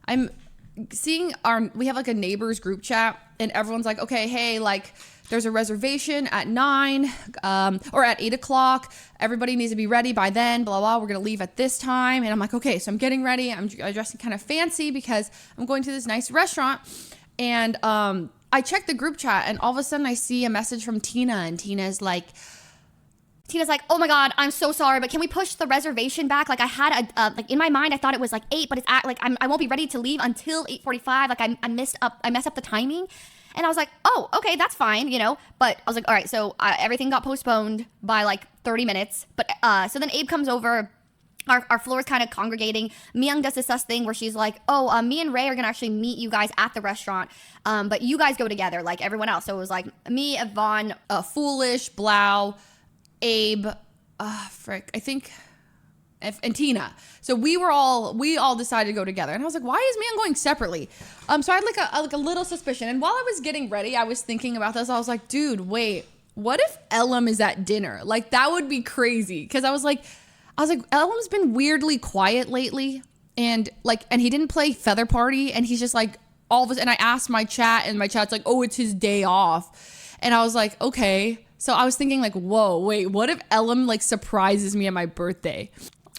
I'm seeing we have like a neighbors group chat, and everyone's like, okay, hey, like there's a reservation at 9 or at 8 o'clock. Everybody needs to be ready by then, blah, blah. We're going to leave at this time. And I'm like, okay, so I'm getting ready. I'm dressing kind of fancy because I'm going to this nice restaurant. And I checked the group chat, and all of a sudden I see a message from Tina, and Tina's like, oh my God, I'm so sorry, but can we push the reservation back? Like I had like in my mind, I thought it was like 8, but it's I won't be ready to leave until 8:45. Like I messed up the timing. And I was like, oh, okay, that's fine, you know? But I was like, all right, so everything got postponed by like 30 minutes. But so then Abe comes over. Our floor is kind of congregating. Myung does this thing where she's like, oh, me and Ray are going to actually meet you guys at the restaurant. But you guys go together like everyone else. So it was like me, Yvonne, Foolish, Blau, Abe, I think, and Tina. So we all decided to go together. And I was like, why is Myung going separately? So I had like a little suspicion. And while I was getting ready, I was thinking about this. I was like, dude, wait, what if Ellum is at dinner? Like that would be crazy. Because I was like, Ellum's been weirdly quiet lately. And he didn't play Feather Party. And he's just like, and I asked my chat, and my chat's like, oh, it's his day off. And I was like, okay. So I was thinking like, whoa, wait, what if Ellum like surprises me at my birthday?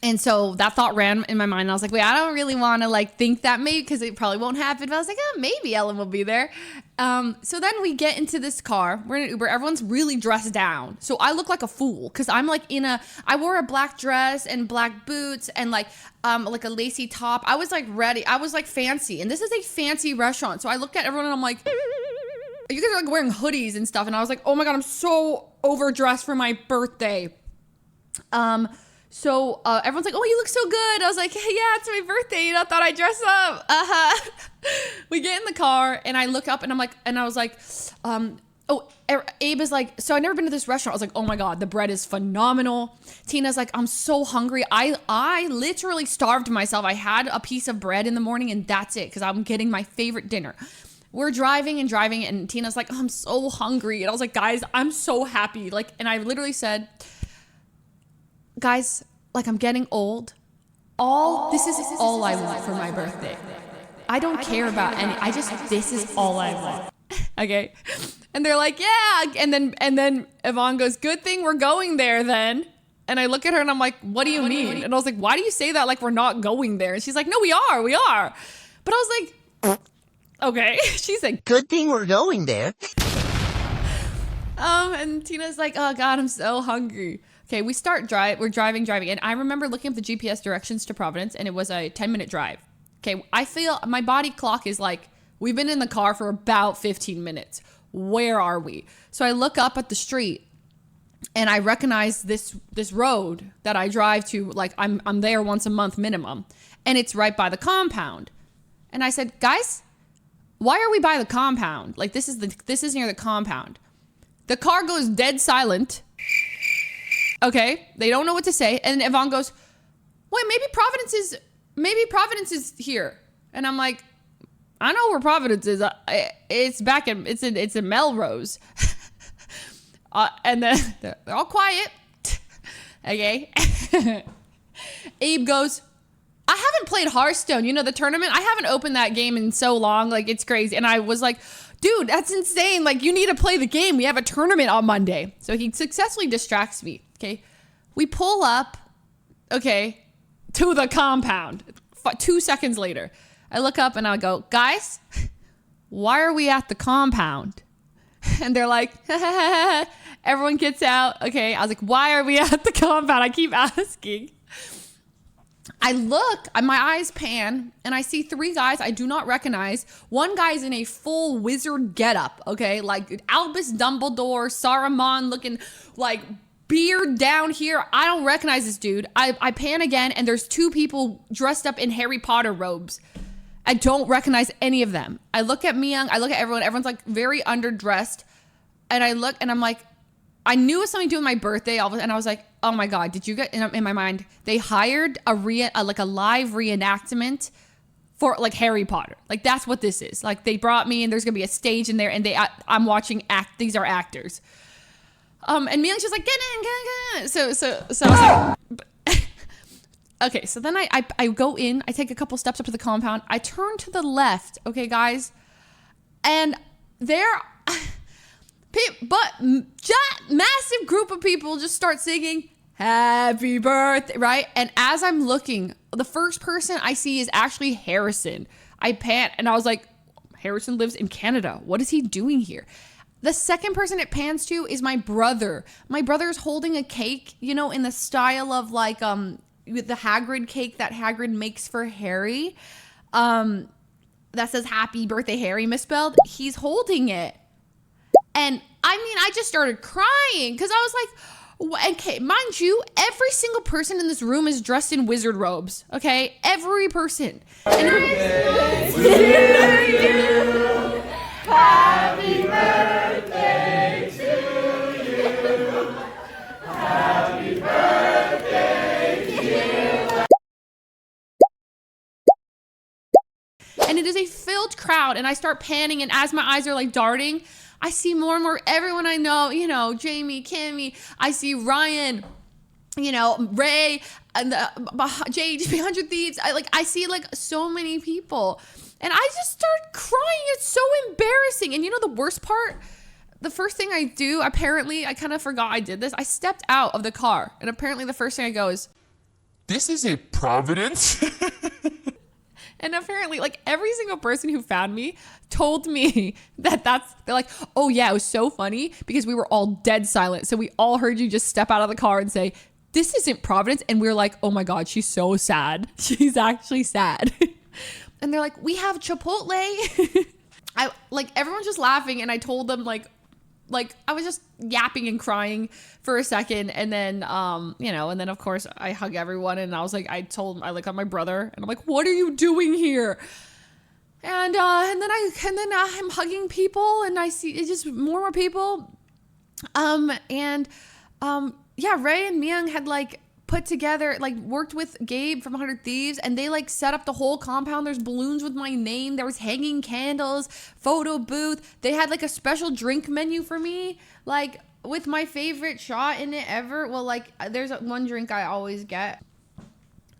And so that thought ran in my mind. And I was like, wait, I don't really want to like think that maybe, because it probably won't happen. But I was like, oh, maybe Ellum will be there. So then we get into this car. We're in an Uber. Everyone's really dressed down. So I look like a fool because I'm like I wore a black dress and black boots and like a lacy top. I was like ready. I was like fancy. And this is a fancy restaurant. So I looked at everyone and I'm like, you guys are like wearing hoodies and stuff. And I was like, oh my God, I'm so overdressed for my birthday. So everyone's like, oh, you look so good. I was like, hey, yeah, it's my birthday. You know, thought I'd dress up. We get in the car and I look up and I was like, Abe is like, so I've never been to this restaurant. I was like, oh my God, the bread is phenomenal. Tina's like, I'm so hungry. I literally starved myself. I had a piece of bread in the morning and that's it, because I'm getting my favorite dinner. We're driving and Tina's like, oh, I'm so hungry. And I was like, guys, I'm so happy. Like, and I literally said, guys, like I'm getting old. This is all I want for my birthday. I don't care about this is all I want. Okay. And they're like, yeah. And then Yvonne goes, good thing we're going there then. And I look at her and I'm like, what do you mean? And I was like, why do you say that like we're not going there? And she's like, no, we are. But I was like, okay. She's like, good thing we're going there. And Tina's like, oh God, I'm so hungry. Okay, we're driving. And I remember looking up the GPS directions to Providence, and it was a 10-minute drive. Okay, I feel my body clock is like, we've been in the car for about 15 minutes. Where are we? So I look up at the street, and I recognize this road that I drive to. Like I'm there once a month minimum, and it's right by the compound. And I said, guys, why are we by the compound? Like this is near the compound. The car goes dead silent. Okay, they don't know what to say. And Yvonne goes, wait, maybe Providence is here. And I'm like, I know where Providence is. It's in Melrose. And then they're all quiet. Okay. Abe goes, I haven't played Hearthstone, you know, the tournament. I haven't opened that game in so long. Like, it's crazy. And I was like, dude, that's insane. Like, you need to play the game. We have a tournament on Monday. So he successfully distracts me. Okay. We pull up, okay, to the compound. 2 seconds later, I look up and I go, guys, why are we at the compound? And they're like, everyone gets out. Okay. I was like, why are we at the compound? I keep asking. I look, my eyes pan, and I see 3 guys I do not recognize. One guy's in a full wizard getup, okay? Like Albus Dumbledore, Saruman looking like beard down here. I don't recognize this dude. I pan again, and there's 2 people dressed up in Harry Potter robes. I don't recognize any of them. I look at Myung, I look at everyone. Everyone's like very underdressed. And I look, and I'm like, I knew it was something to do with my birthday, and I was like, oh my God, did you get, in my mind, they hired a live reenactment for like Harry Potter. Like that's what this is. Like they brought me, and there's gonna be a stage in there, and I'm watching these are actors. And Myung's just like, get in. So I was like, Okay, so then I go in, I take a couple steps up to the compound, I turn to the left, okay, guys, and there, massive group of people just start singing happy birthday, right? And as I'm looking, the first person I see is actually Harrison. I pant, and I was like, Harrison lives in Canada. What is he doing here? The second person it pans to is my brother. My brother's holding a cake, you know, in the style of like the Hagrid cake that Hagrid makes for Harry. That says happy birthday Harry misspelled. He's holding it. And I mean, I just started crying because I was like, okay, mind you, every single person in this room is dressed in wizard robes. Okay, every person. Happy birthday to you. Happy birthday to you. And it is a filled crowd, and I start panning, and as my eyes are like darting, I see more and more everyone I know, you know, Jamie, Kimmy, I see Ryan, you know, Ray, and JHP 100 Thieves. I see like so many people. And I just started crying. It's so embarrassing. And you know the worst part? The first thing I do, apparently, I kind of forgot I did this. I stepped out of the car. And apparently the first thing I go is, this is a Providence? and apparently like every single person who found me told me they're like, oh yeah, it was so funny because we were all dead silent. So we all heard you just step out of the car and say, this isn't Providence. And we were like, oh my God, she's so sad. She's actually sad. And they're like, we have Chipotle. I like everyone's just laughing, and I told them like I was just yapping and crying for a second, and then you know, and then of course I hug everyone, and I was like, I look at my brother, and I'm like, what are you doing here? And then I'm hugging people, and I see it's just more people, yeah, Ray and Myung had like put together, like worked with Gabe from 100 Thieves, and they like set up the whole compound. There's balloons with my name. There was hanging candles, photo booth. They had like a special drink menu for me, like with my favorite shot in it ever. Well, like there's one drink I always get,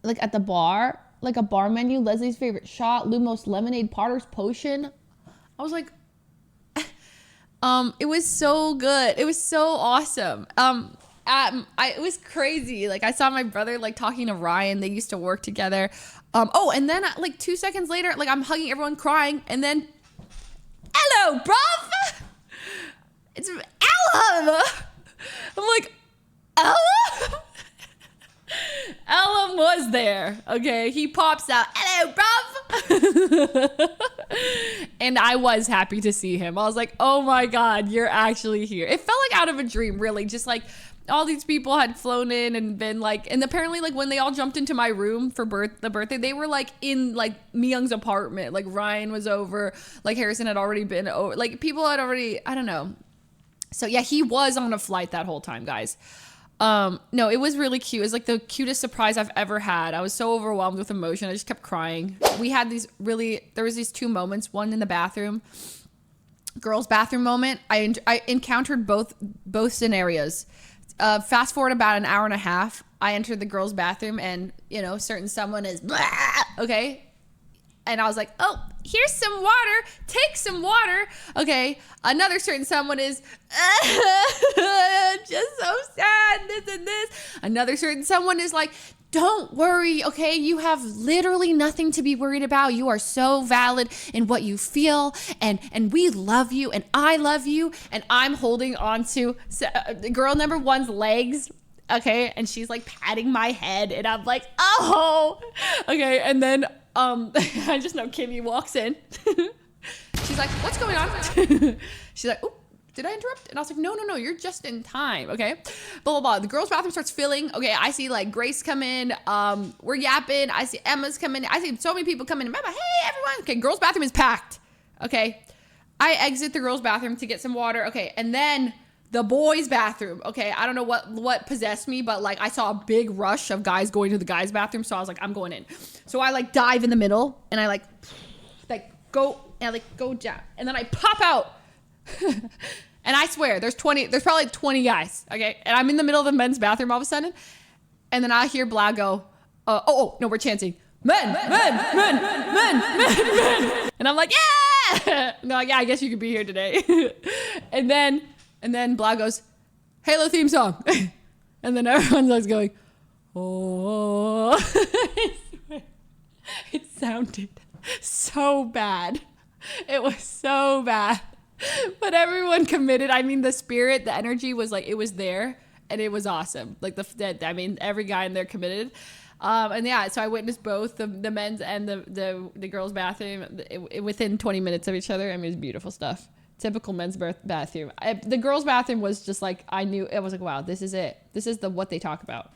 like at the bar, like a bar menu, Leslie's favorite shot, Lumos lemonade, Potter's potion. I was like, it was so good. It was so awesome. It was crazy. Like I saw my brother like talking to Ryan. They used to work together. And then like 2 seconds later, like I'm hugging everyone, crying, and then, hello, bruv. It's Ellum. I'm like, Ellum. Ellum was there. Okay, he pops out. Hello, bruv. And I was happy to see him. I was like, oh my God, you're actually here. It felt like out of a dream, really. Just like all these people had flown in and been like, and apparently like when they all jumped into my room for the birthday, they were like in like Myung's apartment. Like Ryan was over, like Harrison had already been over, like people had already, I don't know. So yeah, he was on a flight that whole time, guys. No, it was really cute. It was like the cutest surprise I've ever had. I was so overwhelmed with emotion. I just kept crying. We had there was these two moments, one in the bathroom, girls' bathroom moment. I encountered both scenarios. Fast forward about an hour and a half, I entered the girls' bathroom, and you know, certain someone is blah, okay, and I was like, oh, here's some water, take some water, okay. Another certain someone is just so sad, this and this. Another certain someone is like, don't worry, okay? You have literally nothing to be worried about. You are so valid in what you feel, and we love you, and I love you, and I'm holding on to girl number one's legs, okay? And she's like patting my head, and I'm like, oh, okay. And then I just know Kimmy walks in. She's like, what's going on? She's like, oh, did I interrupt? And I was like, no, you're just in time, okay? Blah, blah, blah. The girls' bathroom starts filling. Okay, I see like Grace come in. We're yapping. I see Emma's come in. I see so many people come in. Hey, everyone. Okay, girls' bathroom is packed. Okay, I exit the girls' bathroom to get some water. Okay, and then the boys' bathroom. Okay, I don't know what possessed me, but like I saw a big rush of guys going to the guys' bathroom, so I was like, I'm going in. So I like dive in the middle, and I like go, and I like go down, and then I pop out. And I swear, there's probably 20 guys, okay? And I'm in the middle of the men's bathroom all of a sudden, and then I hear Blau go, No, we're chanting, men. And I'm like, yeah. No, yeah, I guess you could be here today. and then Blau goes, Halo theme song. And then everyone's like going, oh. It sounded so bad. It was so bad. But everyone committed. I mean, the spirit, the energy was like, it was there and it was awesome. Like every guy in there committed. And yeah, so I witnessed both the men's and the girls' bathroom within 20 minutes of each other. I mean, it was beautiful stuff. Typical men's bathroom. The girls' bathroom was just like, I knew, it was like, wow, this is it. This is what they talk about.